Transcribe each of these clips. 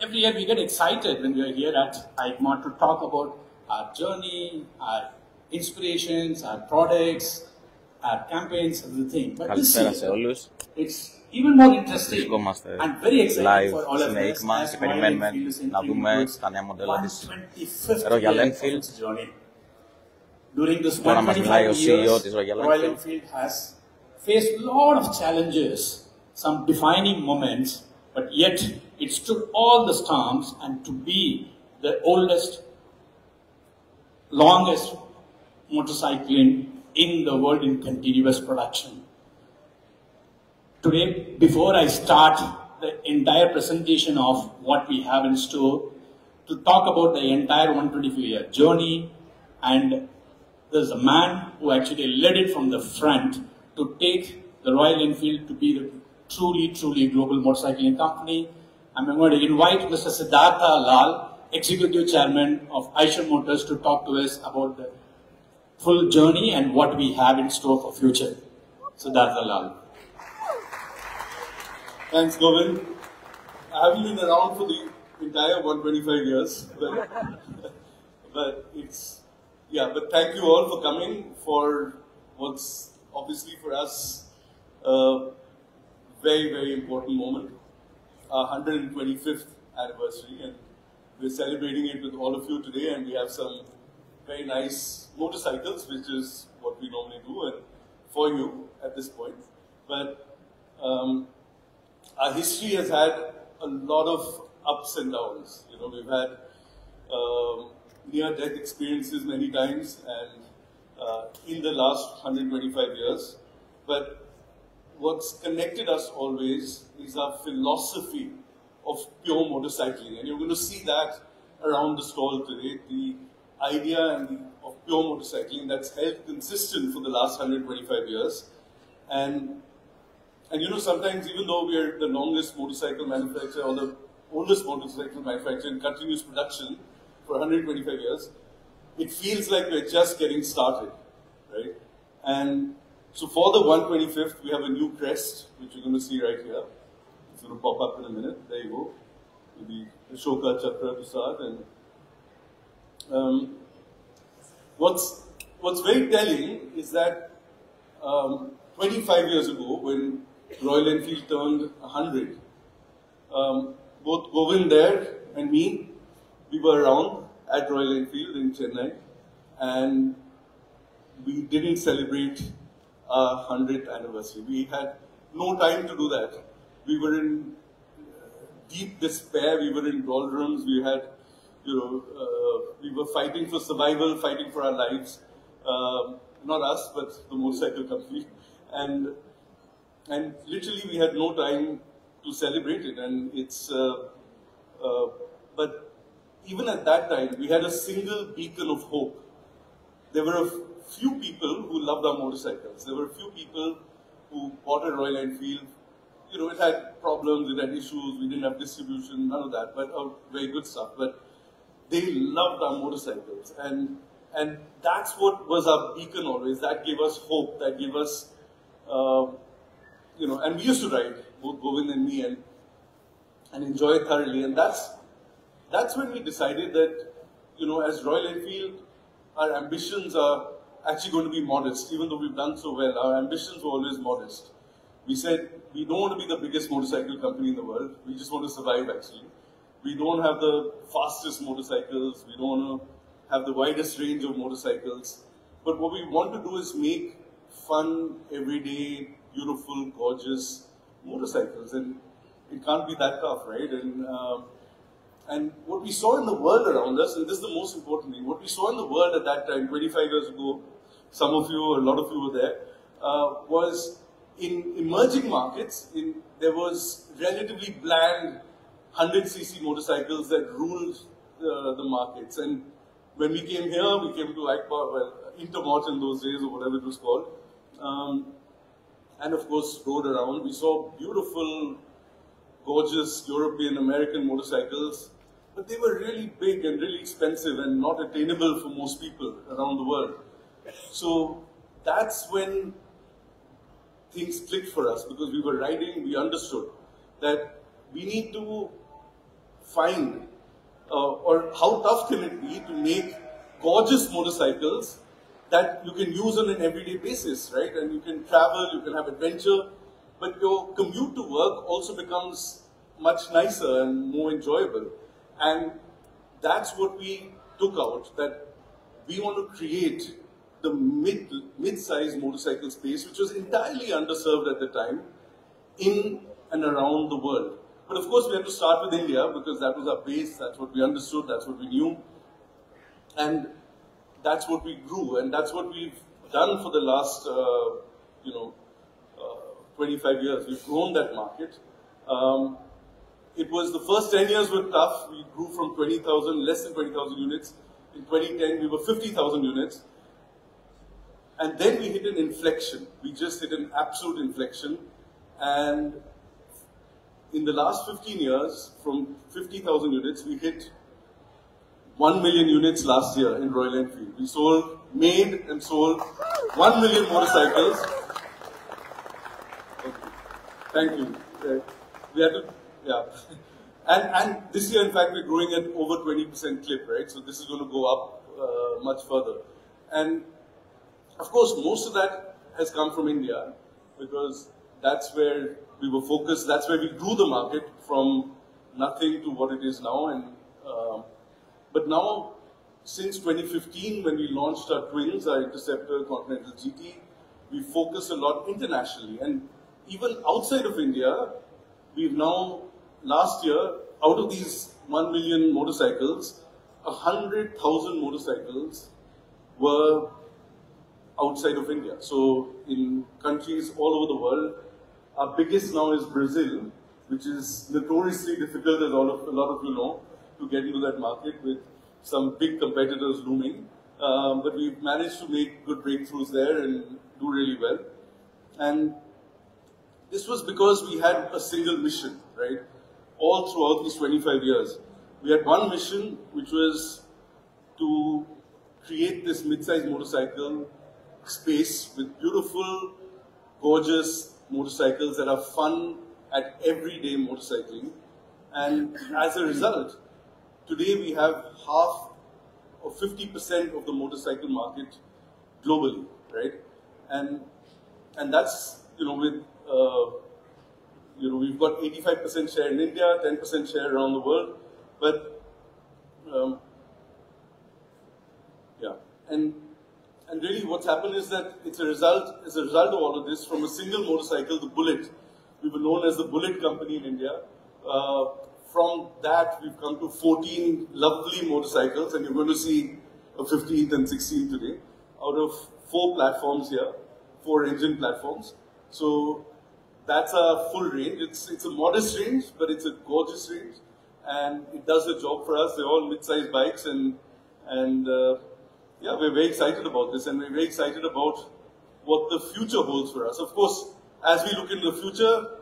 every year we get excited when we are here at ICMA to talk about our journey, our inspirations, our products, our campaigns, everything. But this year, it's even more interesting and very exciting for all of us as Royal Enfield is entering its 125th Enfield journey. During this 125 years, Royal Enfield has faced a lot of challenges, some defining moments, but yet it stood all the storms and to be the oldest, longest motorcycling in the world in continuous production. Today, before I start the entire presentation of what we have in store, to talk about the entire 125-year journey, and there's a man who actually led it from the front to take the Royal Enfield to be the truly global motorcycling company. I'm going to invite Mr. Siddhartha Lal, Executive Chairman of Eicher Motors, to talk to us about the full journey and what we have in store for future. Siddhartha Lal. Thanks, Govind. I haven't been around for the entire 125 years, but it's, yeah, but thank you all for coming for what's obviously for us a very important moment, our 125th anniversary, and we're celebrating it with all of you today, and we have some very nice motorcycles, which is what we normally do, and for you at this point. But our history has had a lot of ups and downs. You know, we've had near-death experiences many times, and in the last 125 years. But what's connected us always is our philosophy of pure motorcycling, and you're going to see that around the stall today. The idea of pure motorcycling that's held consistent for the last 125 years, and you know, sometimes even though we are the longest motorcycle manufacturer or the oldest motorcycle manufacturer in continuous production for 125 years, it feels like we're just getting started, right? And so for the 125th, we have a new crest, which you're going to see right here. It's going to pop up in a minute. There you go. With the Ashoka Chakra to start. And what's very telling is that 25 years ago, when Royal Enfield turned 100, both Govind there and me, we were around at Royal Enfield in Chennai, and we didn't celebrate our 100th anniversary. We had no time to do that. We were in deep despair. We were in doldrums. We had, you know, we were fighting for survival, fighting for our lives. Not us, but the motorcycle company. And literally we had no time to celebrate it. And it's, but even at that time, we had a single beacon of hope. There were a few people who loved our motorcycles. There were a few people who bought a Royal Enfield. You know, it had problems, it had issues, we didn't have distribution, none of that, but very good stuff. But they loved our motorcycles. And that's what was our beacon always. That gave us hope, that gave us, you know, and we used to ride, both Govind and me, and enjoy it thoroughly. And that's when we decided that, you know, as Royal Enfield, our ambitions are actually going to be modest. Even though we've done so well, our ambitions were always modest. We said, we don't want to be the biggest motorcycle company in the world. We just want to survive, actually. We don't have the fastest motorcycles. We don't want to have the widest range of motorcycles. But what we want to do is make fun, everyday, beautiful, gorgeous motorcycles. And it can't be that tough, right? And what we saw in the world around us, and this is the most important thing, what we saw in the world at that time, 25 years ago, some of you, a lot of you were there, was in emerging markets, there was relatively bland 100cc motorcycles that ruled the markets. And when we came here, we came to ICMA, well, Intermot in those days, or whatever it was called, and of course rode around. We saw beautiful, gorgeous European, American motorcycles, but they were really big and really expensive and not attainable for most people around the world. So that's when things clicked for us, because we were riding, we understood that we need to find or how tough can it be to make gorgeous motorcycles that you can use on an everyday basis, right? And you can travel, you can have adventure, but your commute to work also becomes much nicer and more enjoyable. And that's what we took out, that we want to create the mid-sized motorcycle space, which was entirely underserved at the time in and around the world. But of course, we had to start with India because that was our base, that's what we understood, that's what we knew. And that's what we grew, and that's what we've done for the last, 25 years. We've grown that market. It was the first 10 years were tough. We grew from 20,000, less than 20,000 units. In 2010, we were 50,000 units. And then we hit an inflection. We just hit an absolute inflection. And in the last 15 years, from 50,000 units, we hit 1 million units last year in Royal Enfield. We made and sold 1 million motorcycles. Okay. Thank you. We had to, yeah. And this year, in fact, we're growing at over 20% clip, right? So this is going to go up much further. And of course, most of that has come from India because that's where we were focused. That's where we grew the market from nothing to what it is now. And but now, since 2015, when we launched our twins, our Interceptor Continental GT, we focus a lot internationally. And even outside of India, we've now, last year, out of these 1 million motorcycles, 100,000 motorcycles were outside of India. So in countries all over the world, our biggest now is Brazil, which is notoriously difficult, as a lot of you know, to get into that market with some big competitors looming. But we've managed to make good breakthroughs there and do really well. And this was because we had a single mission, right? All throughout these 25 years. We had one mission, which was to create this mid-sized motorcycle space with beautiful, gorgeous motorcycles that are fun at everyday motorcycling. And as a result, today we have half or 50% of the motorcycle market globally, right? And that's, with, we've got 85% share in India, 10% share around the world, but yeah. And really what's happened is that it's a result of all of this. From a single motorcycle, the Bullet, we were known as the Bullet company in India. From that, we've come to 14 lovely motorcycles, and you're going to see a 15th and 16th today, out of 4 platforms here, 4 engine platforms. So that's a full range. It's a modest range, but it's a gorgeous range, and it does the job for us. They're all mid-sized bikes, and yeah, we're very excited about this, and we're very excited about what the future holds for us. Of course, as we look into the future,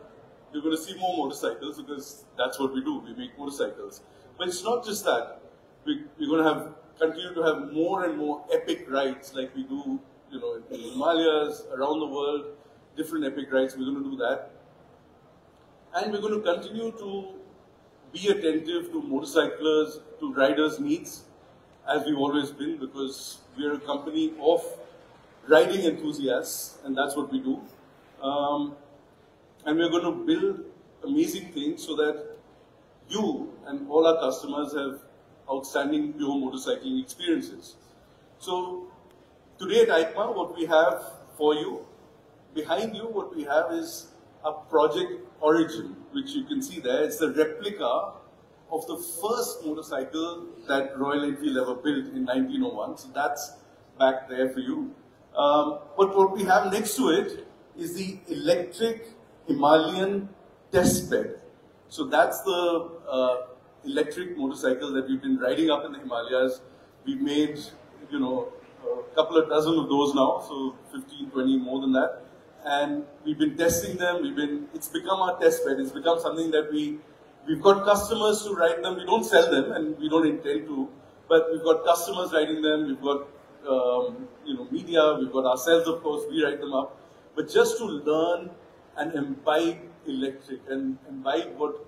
you're going to see more motorcycles because that's what we do. We make motorcycles. But it's not just that. We're going to continue to have more and more epic rides like we do, in the Himalayas, around the world, different epic rides. We're going to do that. And we're going to continue to be attentive to motorcyclers, to riders' needs, as we've always been, because we're a company of riding enthusiasts, and that's what we do. And we're going to build amazing things so that you and all our customers have outstanding pure motorcycling experiences. So today at EICMA, what we have for you, behind you, what we have is a Project Origin, which you can see there. It's the replica of the first motorcycle that Royal Enfield ever built in 1901. So that's back there for you. But what we have next to it is the electric Himalayan test bed. So that's the electric motorcycle that we've been riding up in the Himalayas. We've made, a couple of dozen of those now, so 15, 20, more than that. And we've been testing them. It's become our test bed. It's become something that we've got customers to ride them. We don't sell them, and we don't intend to, but we've got customers riding them. We've got, media. We've got ourselves, of course. We ride them up. But just to learn and imbibe electric and imbibe what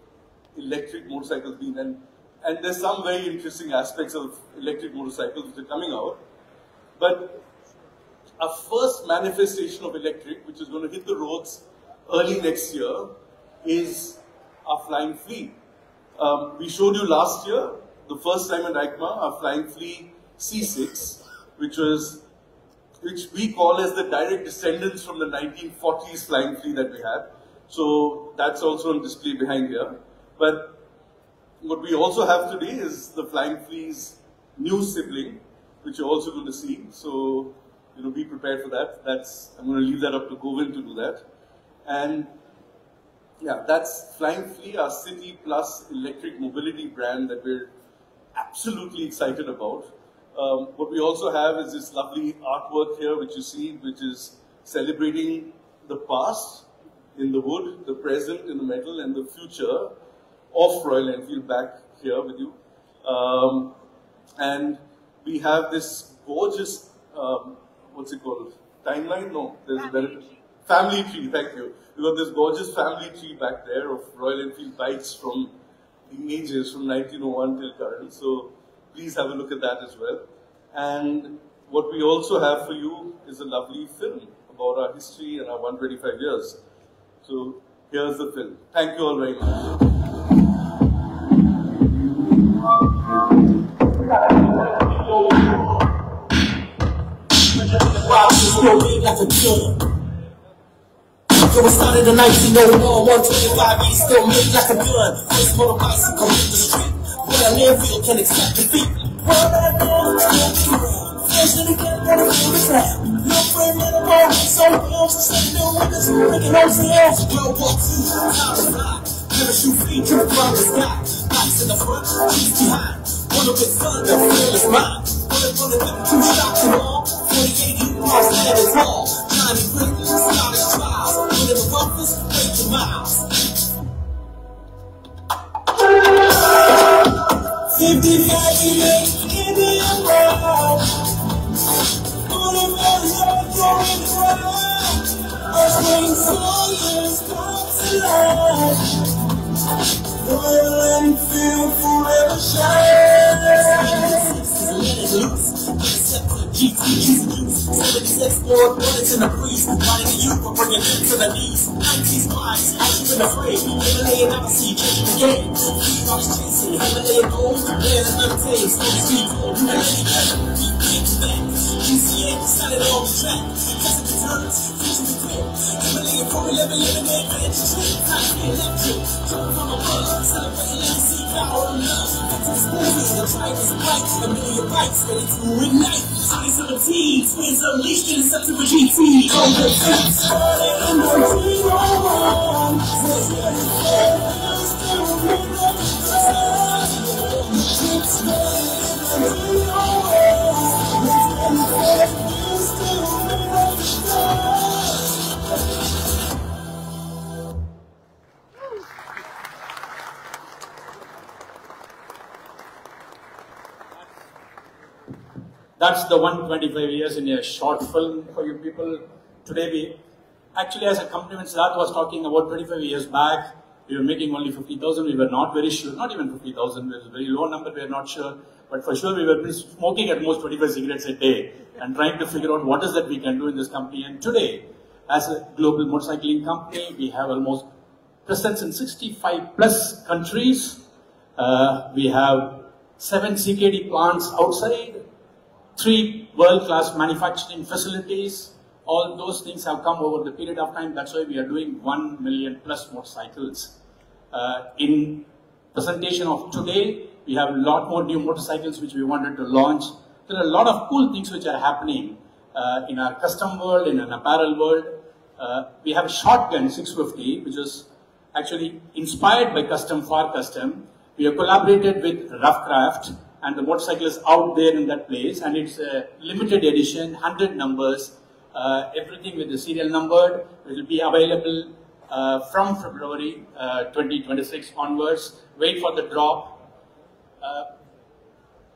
electric motorcycles been? And there's some very interesting aspects of electric motorcycles which are coming out. But our first manifestation of electric, which is going to hit the roads early next year, is our Flying Flea. We showed you last year, the first time at EICMA, our Flying Flea C6, which we call as the direct descendants from the 1940s Flying Flea that we had. So that's also on display behind here. But what we also have today is the Flying Flea's new sibling, which you're also going to see. So, be prepared for that. I'm going to leave that up to Govind to do that. And yeah, that's Flying Flea, our City Plus electric mobility brand that we're absolutely excited about. What we also have is this lovely artwork here, which you see, which is celebrating the past in the wood, the present in the metal, and the future of Royal Enfield back here with you. And we have this gorgeous, what's it called? Timeline? No, there's a better family tree, thank you. We've got this gorgeous family tree back there of Royal Enfield bikes from the ages from 1901 till current. So please have a look at that as well. And what we also have for you is a lovely film about our history and our 125 years. So here's the film. Thank you all very much. Yo, it started in 1901, 125 years still made like a gun. First motor bicycle hit the street. Well, Enfield can accept defeat. Well, that man still be around. First in the game, gotta feel the sound. No friend, man, I'm all so bombs. Setting no windows, making no sales. World War II, time to fly. Parachute feet to the ground the sky. Bikes in the front, trees behind. One of his sons, the feel is mine. Bullet from the gun, 2 shots and all. 48 U-Bars, land is tall. Johnny Britain, Scottish trials. One of the roughest, breaking miles. 55 years, Indian world. All of us are going wild. Our spring soldiers come to life. Royal Enfield forever shine. Let it loose. GT's use. 76 Ford bullets in the breeze. Riding the youth, we're bringing them to the knees. 90s vibes, out you been afraid. Himalayan Odyssey, changing the game. Three dollars chasing, Himalayan gold. Land of 13, slowly speed gold. Himalayan better, keep getting back. GCA, started on the track. Testing the turns, fusion the grip. Himalayan 411, living in adventure trip. Time to be electric. Coming from above, celebrating legacy, power and love. Texas movie, the drivers of bikes. A million bikes ready to ignite. 2017, twins unleashed in the September GT. On the fence, started in 1901. That's the 125 years in a short film for you people. Today we, actually as a company, when Siddharth was talking about 25 years back, we were making only 50,000, we were not very sure, not even 50,000, it was a very low number, we are not sure. But for sure we were smoking at most 25 cigarettes a day and trying to figure out what is that we can do in this company. And today, as a global motorcycling company, we have almost presence in 65 plus countries. We have 7 CKD plants outside, 3 world-class manufacturing facilities. All those things have come over the period of time. That's why we are doing 1 million plus motorcycles. In presentation of today, we have a lot more new motorcycles which we wanted to launch. There are a lot of cool things which are happening in our custom world, in an apparel world. We have Shotgun 650, which is actually inspired by Custom for Custom. We have collaborated with Roughcraft, and the motorcycle is out there in that place, and it's a limited edition, 100 numbers, everything with the serial numbered. It will be available from February 2026 onwards. Wait for the drop.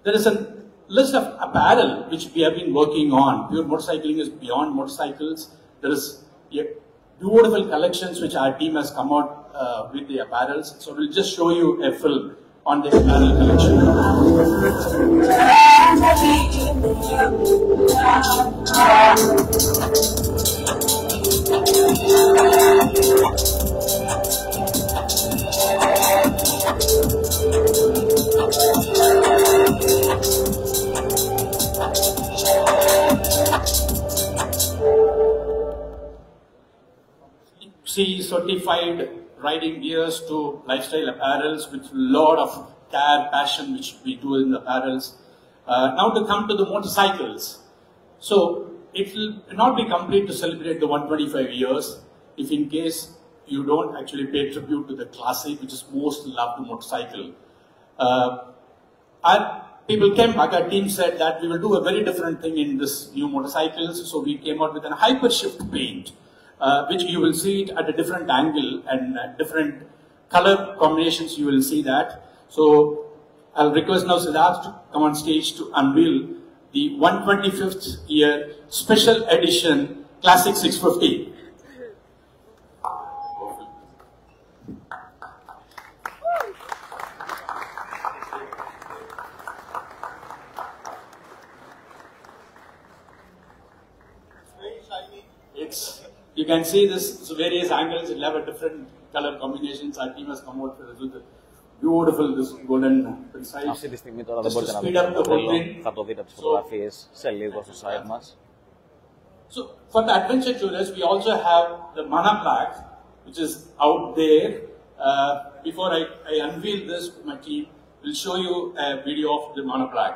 There is a list of apparel which we have been working on. Pure motorcycling is beyond motorcycles. There is beautiful collections which our team has come out with the apparels. So we'll just show you a film on the apparel collection. See certified riding gears to lifestyle apparels with lot of care, passion which we do in the apparels. Now to come to the motorcycles. So it will not be complete to celebrate the 125 years if in case you don't actually pay tribute to the classic, which is most loved motorcycle. Our people came back, our team said that we will do a very different thing in this new motorcycles. So we came out with an hypershift paint, which you will see it at a different angle and different color combinations, you will see that. So I'll request now Siddharth to come on stage to unveil the 125th year special edition Classic 650. You can see this various angles, it'll have a different color combinations. Our team has come out with a beautiful this golden precise. Αυτή τη στιγμή τώρα δεν μπορείτε να δείτε το τρελό, θα το δείτε από τις φωτογραφίες σε λίγο στο site μας. So for the adventure tourists, we also have the Mana Black, which is out there. Before I unveil this to my team, we'll show you a video of the Mana Black.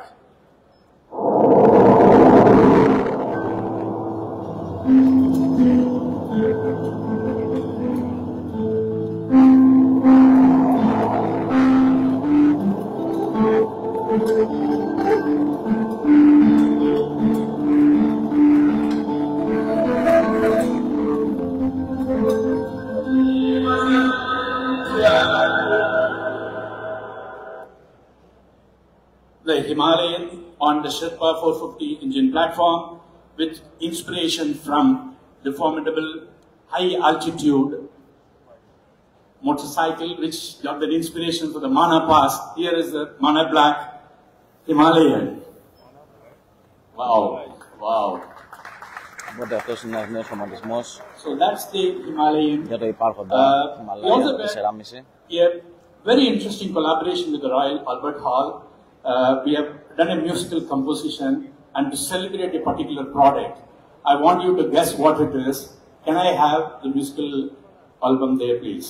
The Himalayan on the Sherpa 450 engine platform with inspiration from the formidable high altitude motorcycle which got the inspiration for the Mana Pass. Here is the Mana Black Himalayan. Wow, wow. Οπότε αυτός είναι ένας νέος χρωματισμός So that's the Himalayan. Για το υπάρχοντα Himalayan 4,5. A very interesting collaboration with the Royal Albert Hall. We have done a musical composition, and to celebrate a particular product, I want you to guess what it is. Can I have the musical album there, please?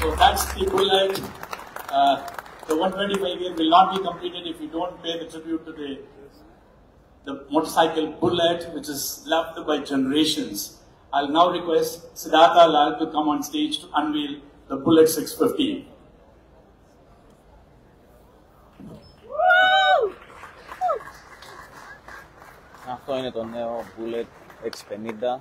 So that's the bullet. The 125 year will not be completed if you don't pay the tribute to the motorcycle bullet, which is loved by generations. I'll now request Siddhartha Lal to come on stage to unveil the Bullet 650. Αυτό είναι το νέο Bullet 650.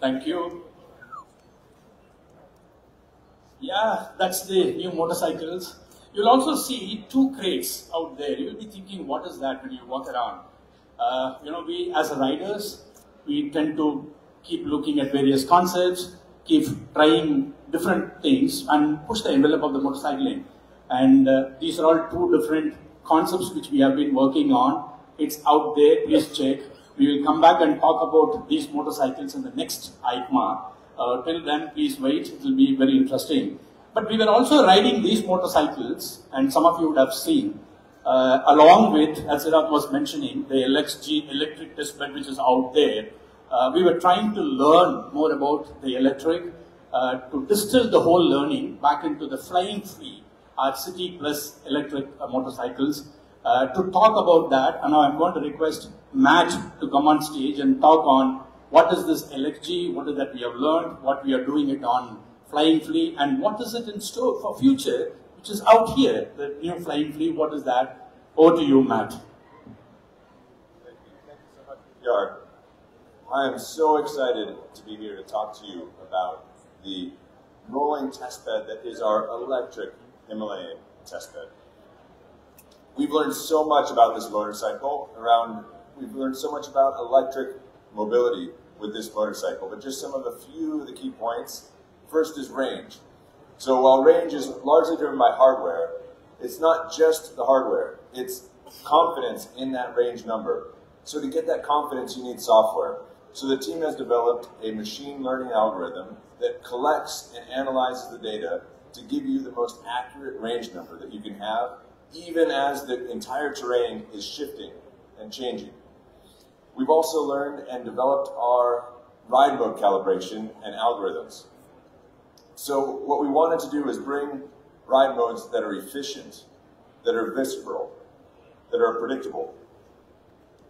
Thank you. Yeah, that's the new motorcycles. You'll also see two crates out there. You'll be thinking, what is that when you walk around? We as riders, we tend to keep looking at various concepts, keep trying different things and push the envelope of the motorcycling. And these are all two different concepts which we have been working on. It's out there, please check. We will come back and talk about these motorcycles in the next EICMA. Till then, please wait, it will be very interesting. But we were also riding these motorcycles, and some of you would have seen, along with, as Siddharth was mentioning, the LXG electric test bed which is out there. We were trying to learn more about the electric, to distill the whole learning back into the Flying Flea, our city plus electric motorcycles. To talk about that, and now I'm going to request Matt to come on stage and talk on what is this LXG, what is that we have learned, what we are doing it on Flying Flea, and what is it in store for future, which is out here, the new Flying Flea, what is that? Over to you, Matt. Thank you so much, PR. I am so excited to be here to talk to you about the rolling testbed that is our electric Himalayan testbed. We've learned so much about this motorcycle we've learned so much about electric mobility with this motorcycle, but just some of the key points. First is range. So while range is largely driven by hardware, it's not just the hardware, it's confidence in that range number. So to get that confidence, you need software. So the team has developed a machine learning algorithm that collects and analyzes the data to give you the most accurate range number that you can have, even as the entire terrain is shifting and changing. We've also learned and developed our ride mode calibration and algorithms. So what we wanted to do is bring ride modes that are efficient, that are visceral, that are predictable,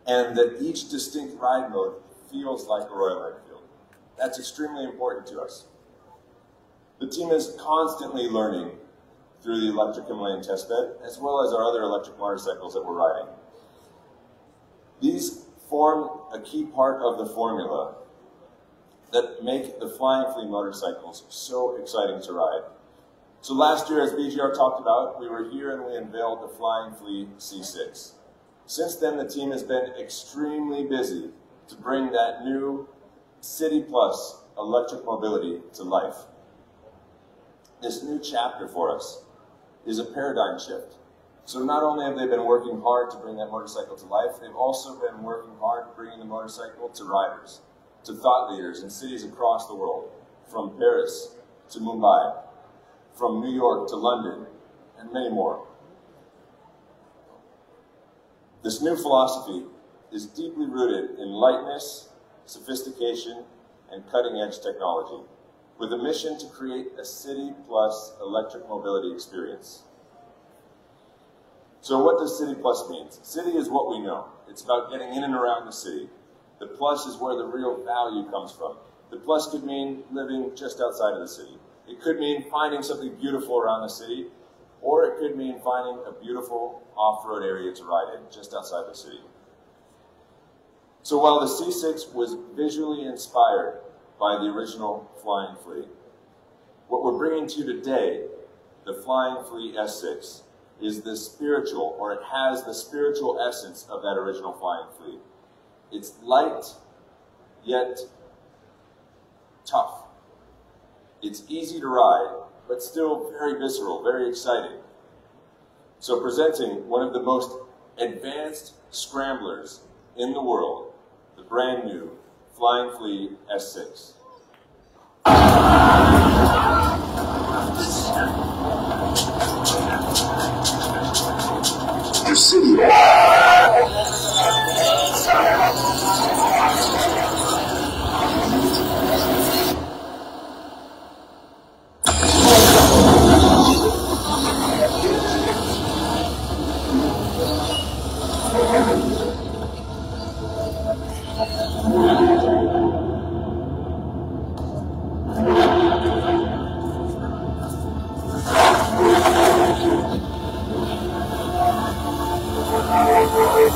and that each distinct ride mode feels like a Royal Enfield. That's extremely important to us. The team is constantly learning through the electric Himalayan testbed, as well as our other electric motorcycles that we're riding. These form a key part of the formula that make the Flying Flea motorcycles so exciting to ride. So last year, as BGR talked about, we were here and we unveiled the Flying Flea C6. Since then, the team has been extremely busy to bring that new City Plus electric mobility to life. This new chapter for us is a paradigm shift. So not only have they been working hard to bring that motorcycle to life, they've also been working hard bringing the motorcycle to riders, to thought leaders in cities across the world, from Paris to Mumbai, from New York to London, and many more. This new philosophy is deeply rooted in lightness, sophistication, and cutting-edge technology, with a mission to create a City Plus electric mobility experience. So what does City Plus mean? City is what we know. It's about getting in and around the city. The plus is where the real value comes from. The plus could mean living just outside of the city. It could mean finding something beautiful around the city, or it could mean finding a beautiful off-road area to ride in just outside the city. So while the C6 was visually inspired by the original Flying Flea, what we're bringing to you today, the Flying Flea S6, is the spiritual, or it has the spiritual essence of that original Flying Flea. It's light, yet tough. It's easy to ride, but still very visceral, very exciting. So presenting one of the most advanced scramblers in the world, the brand new Flying Flea S6. The city. There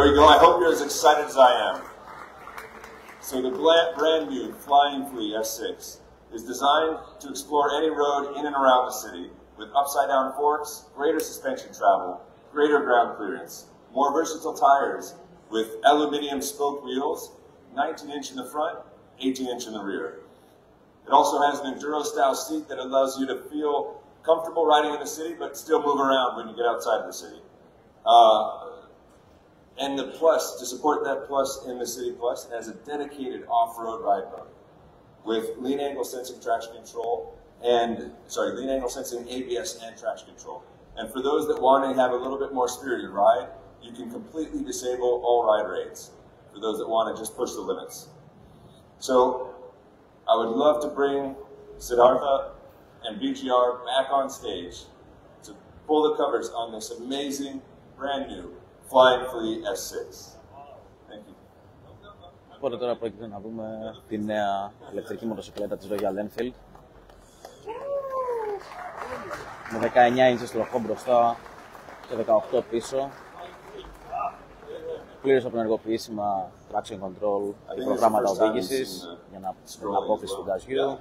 we go. I hope you're as excited as I am. So the brand new Flying Flea S6 is designed to explore any road in and around the city with upside-down forks, greater suspension travel, greater ground clearance, more versatile tires with aluminum spoke wheels, 19-inch in the front, 18-inch in the rear. It also has an Enduro-style seat that allows you to feel comfortable riding in the city but still move around when you get outside of the city. And the Plus, to support that Plus in the City Plus, it has a dedicated off-road ride mode with lean angle sensing traction control lean angle sensing ABS and traction control. And for those that want to have a little bit more spirited ride, you can completely disable all ride rates for those that want to just push the limits. So I would love to bring Siddhartha and BGR back on stage to pull the covers on this amazing, brand new Flying Flea S6. Thank you. Οπότε τώρα πρόκειται να δούμε τη νέα ηλεκτρική μοτοσυκλέτα της Royal Enfield. Με 19 inches τροχό μπροστά και 18 πίσω. Πλήρως απενεργοποιήσιμα traction control και προγράμματα οδήγησης για την απόκριση του γκαζιού.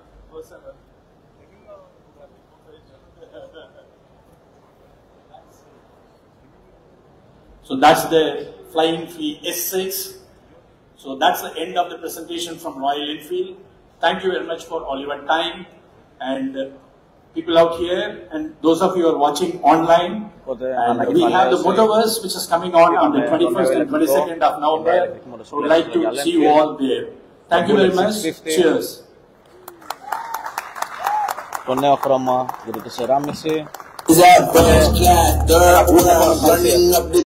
So that's the Flying Flea S6. So that's the end of the presentation from Royal Enfield. Thank you very much for all your time and people out here and those of you who are watching online. And we have the Motoverse which is coming on the 21st and 22nd of November. So we'd like to see you all there. Thank you very much. Cheers. Το νέο χρώμα για το 4,5.